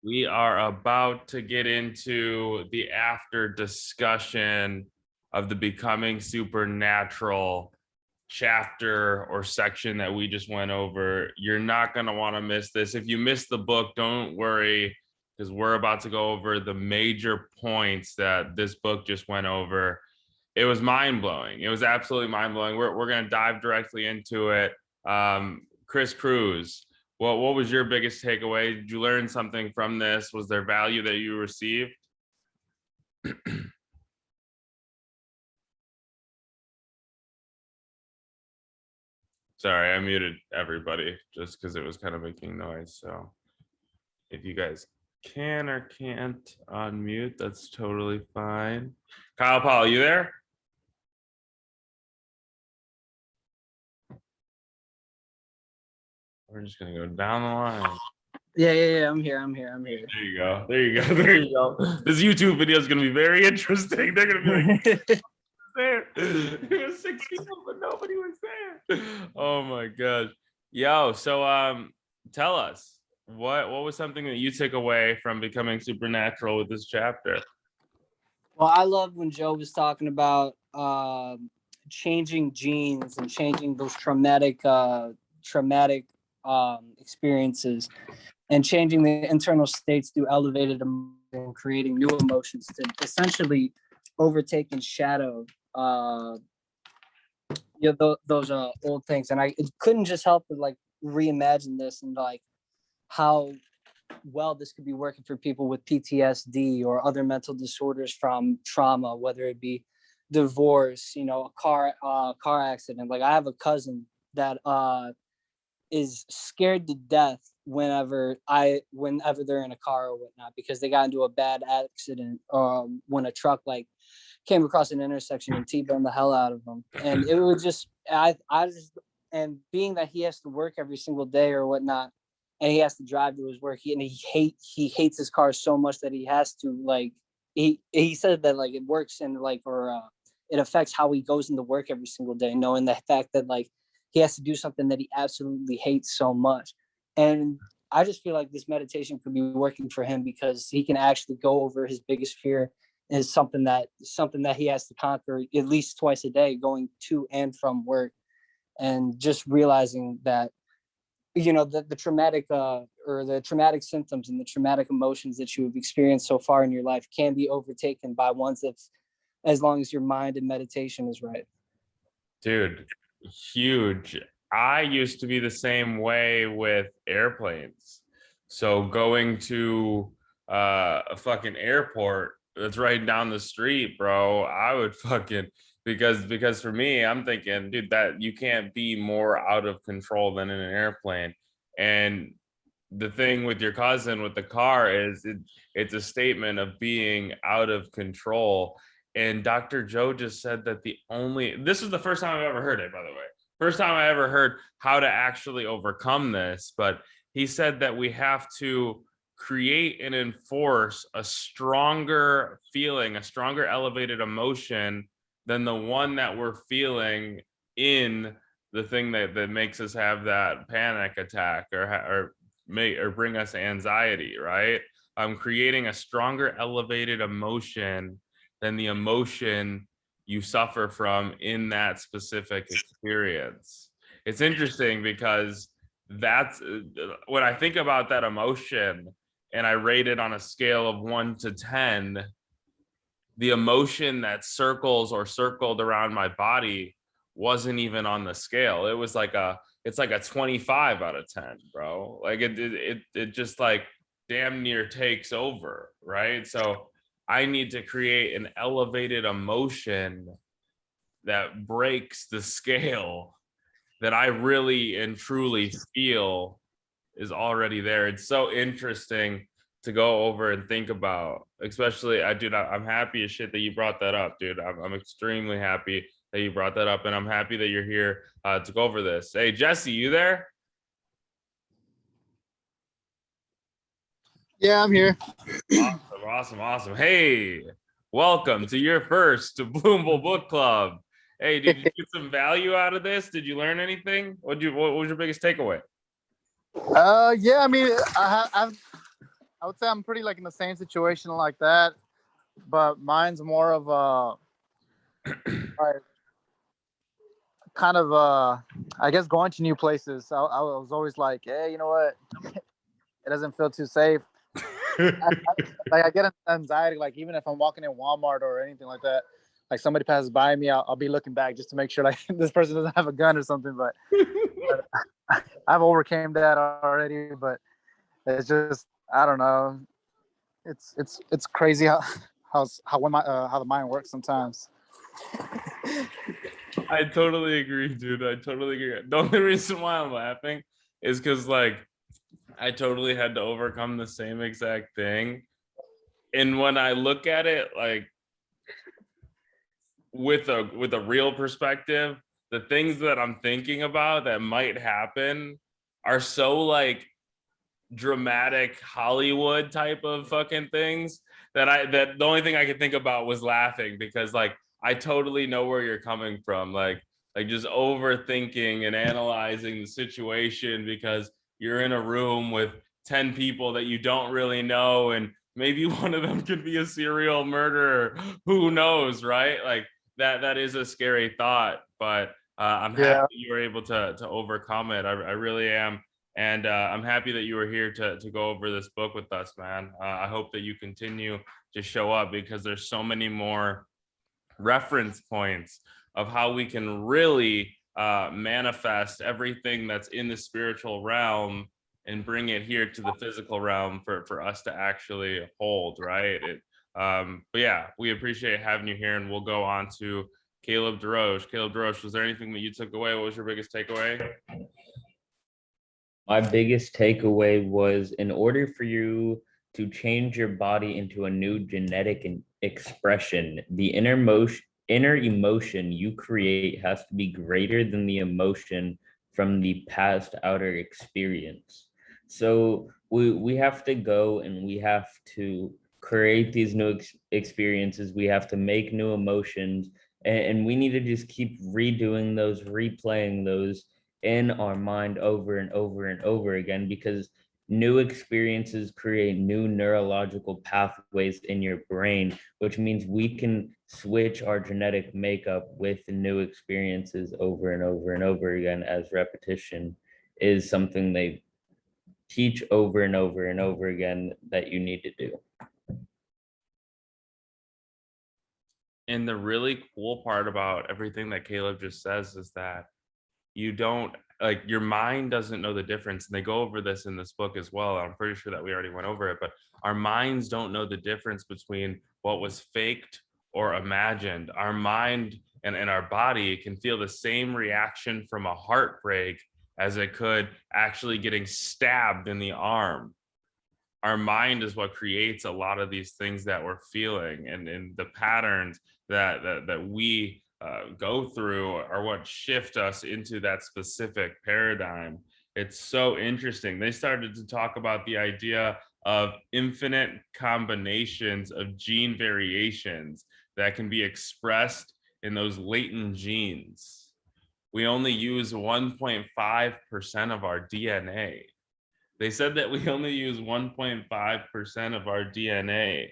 We are about to get into the after discussion of the Becoming Supernatural chapter or section that we just went over. You're not going to want to miss this. If you missed the book, don't worry, because we're about to go over the major points that this book just went over. It was mind-blowing. It was absolutely mind-blowing. We're going to dive directly into it. Chris Cruz, what was your biggest takeaway? Did you learn something from this? Was there value that you received? Sorry, I muted everybody just because it was kind of making noise. So if you guys can or can't unmute, that's totally fine. Kyle Paul, you there? We're just gonna go down the line. Yeah. I'm here. There you go. There you go. This YouTube video is gonna be very interesting. They're gonna be like, there. There was 6 people, but nobody was there. Oh my gosh. Yo, so tell us what was something that you took away from Becoming Supernatural with this chapter? Well, I love when Joe was talking about changing genes and changing those traumatic experiences and changing the internal states through elevated emotions and creating new emotions to essentially overtake and shadow those old things. And I couldn't just help but like reimagine this and like how well this could be working for people with PTSD or other mental disorders from trauma, whether it be divorce, a car accident. Like I have a cousin that is scared to death whenever they're in a car or whatnot, because they got into a bad accident when a truck like came across an intersection and T-boned the hell out of them. And it was just and being that he has to work every single day or whatnot, and he has to drive to his work, he hates his car so much that he has to like he said that like it works and like it affects how he goes into work every single day, knowing the fact that like he has to do something that he absolutely hates so much. And I just feel like this meditation could be working for him because he can actually go over his biggest fear is something that he has to conquer at least twice a day, going to and from work, and just realizing that the traumatic or the traumatic symptoms and the traumatic emotions that you have experienced so far in your life can be overtaken by ones that's, as long as your mind and meditation is right. Dude, huge. I used to be the same way with airplanes. So going to a fucking airport that's right down the street, bro, I would fucking because for me, I'm thinking, dude, that you can't be more out of control than in an airplane. And the thing with your cousin with the car is it's a statement of being out of control. And Dr. Joe just said that this is the first time I've ever heard it, by the way. First time I ever heard how to actually overcome this. But he said that we have to create and enforce a stronger feeling, a stronger elevated emotion than the one that we're feeling in the thing that makes us have that panic attack or bring us anxiety, right? I'm creating a stronger elevated emotion than the emotion you suffer from in that specific experience. It's interesting because that's when I think about that emotion and I rate it on a scale of 1 to 10, the emotion that circled around my body wasn't even on the scale. It's like a 25 out of 10, bro. Like it just like damn near takes over, right? So I need to create an elevated emotion that breaks the scale that I really and truly feel is already there. It's so interesting to go over and think about, especially I'm happy as shit that you brought that up, dude. I'm extremely happy that you brought that up, and I'm happy that you're here to go over this. Hey, Jesse, you there? Yeah, I'm here. Awesome. Hey, welcome to your first Bloomble book club. Hey, did you get some value out of this? Did you learn anything? What was your biggest takeaway? Yeah, I mean, I've I would say I'm pretty like in the same situation like that, but mine's more of like, kind of I guess going to new places. I was always like, hey, you know what? It doesn't feel too safe. I get anxiety, like even if I'm walking in Walmart or anything like that, like somebody passes by me, I'll be looking back just to make sure like this person doesn't have a gun or something. But I've overcame that already. But it's just, I don't know. It's crazy how the mind works sometimes. I totally agree, dude. I totally agree. The only reason why I'm laughing is because like I totally had to overcome the same exact thing. And when I look at it like with a real perspective, the things that I'm thinking about that might happen are so like dramatic Hollywood type of fucking things that the only thing I could think about was laughing, because like I totally know where you're coming from, like just overthinking and analyzing the situation because you're in a room with 10 people that you don't really know, and maybe one of them could be a serial murderer, who knows, right? Like that is a scary thought, but I'm happy that you were able to overcome it. I really am. And I'm happy that you were here to go over this book with us, man. I hope that you continue to show up, because there's so many more reference points of how we can really manifest everything that's in the spiritual realm and bring it here to the physical realm for us to actually hold, right? But yeah, we appreciate having you here, and we'll go on to Caleb DeRoche. Caleb DeRoche, was there anything that you took away? What was your biggest takeaway? My biggest takeaway was, in order for you to change your body into a new genetic expression, the inner emotion you create has to be greater than the emotion from the past outer experience. So we have to go and we have to create these new experiences. We have to make new emotions, and we need to just keep redoing those, replaying those in our mind over and over and over again, because new experiences create new neurological pathways in your brain, which means we can switch our genetic makeup with new experiences over and over and over again, as repetition is something they teach over and over and over again that you need to do. And the really cool part about everything that Caleb just says is that you don't, like, your mind doesn't know the difference. And they go over this in this book as well. I'm pretty sure that we already went over it, but our minds don't know the difference between what was faked or imagined. Our mind and our body can feel the same reaction from a heartbreak as it could actually getting stabbed in the arm. Our mind is what creates a lot of these things that we're feeling, and the patterns that we go through are what shift us into that specific paradigm. It's so interesting. They started to talk about the idea of infinite combinations of gene variations that can be expressed in those latent genes. We only use 1.5% of our DNA. They said that we only use 1.5% of our DNA,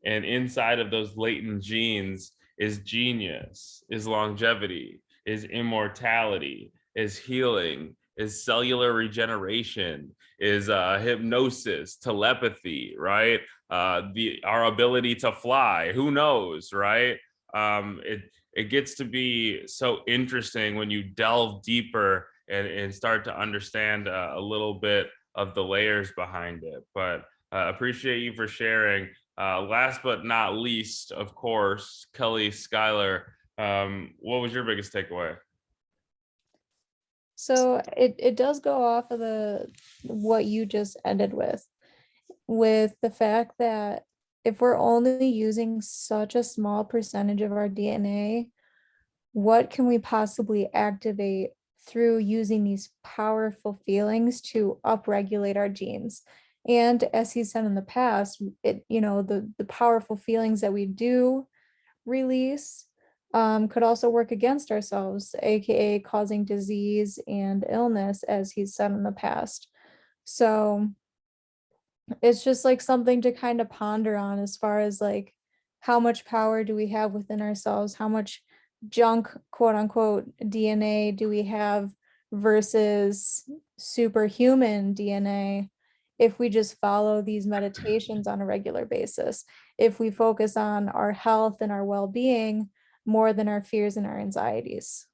and inside of those latent genes is genius, is longevity, is immortality, is healing, is cellular regeneration, is hypnosis, telepathy, right? Our ability to fly, who knows, right? It gets to be so interesting when you delve deeper and start to understand a little bit of the layers behind it. But appreciate you for sharing. Last but not least, of course, Kelly Schuyler, what was your biggest takeaway? So it does go off of what you just ended with the fact that if we're only using such a small percentage of our DNA, what can we possibly activate through using these powerful feelings to upregulate our genes? And as he said in the past, the powerful feelings that we do release could also work against ourselves, aka causing disease and illness, as he's said in the past. So it's just like something to kind of ponder on as far as like how much power do we have within ourselves, how much junk, quote unquote, DNA do we have versus superhuman DNA if we just follow these meditations on a regular basis, if we focus on our health and our well-being more than our fears and our anxieties.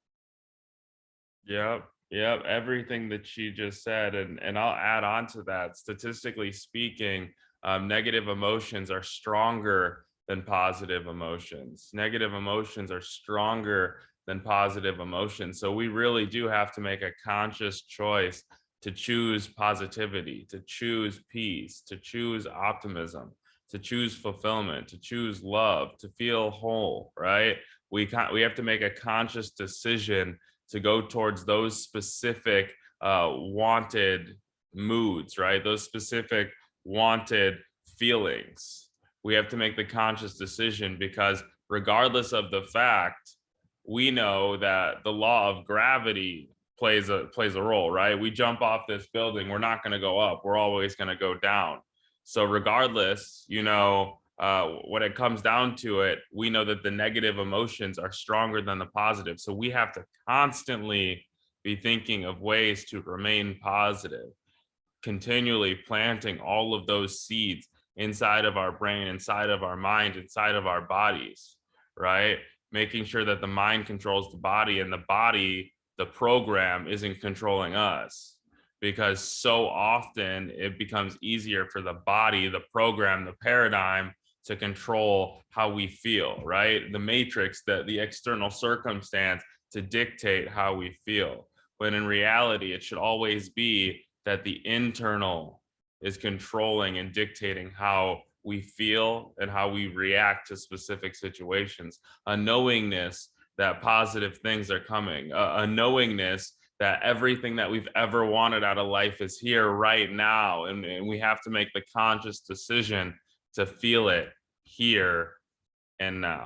Yep, yep, everything that she just said, and I'll add on to that. Statistically speaking, negative emotions are stronger than positive emotions. Negative emotions are stronger than positive emotions. So we really do have to make a conscious choice to choose positivity, to choose peace, to choose optimism, to choose fulfillment, to choose love, to feel whole, right? We have to make a conscious decision to go towards those specific wanted moods, right? Those specific wanted feelings. We have to make the conscious decision because regardless of the fact, we know that the law of gravity plays a role, right? We jump off this building, we're not going to go up, we're always going to go down. So regardless, when it comes down to it, we know that the negative emotions are stronger than the positive. So we have to constantly be thinking of ways to remain positive, continually planting all of those seeds inside of our brain, inside of our mind, inside of our bodies, right? Making sure that the mind controls the body and the body, the program, isn't controlling us. Because so often it becomes easier for the body, the program, the paradigm to control how we feel, right? The matrix, the external circumstance to dictate how we feel. But in reality, it should always be that the internal is controlling and dictating how we feel and how we react to specific situations. A knowingness that positive things are coming, a knowingness that everything that we've ever wanted out of life is here right now. And we have to make the conscious decision to feel it here and now.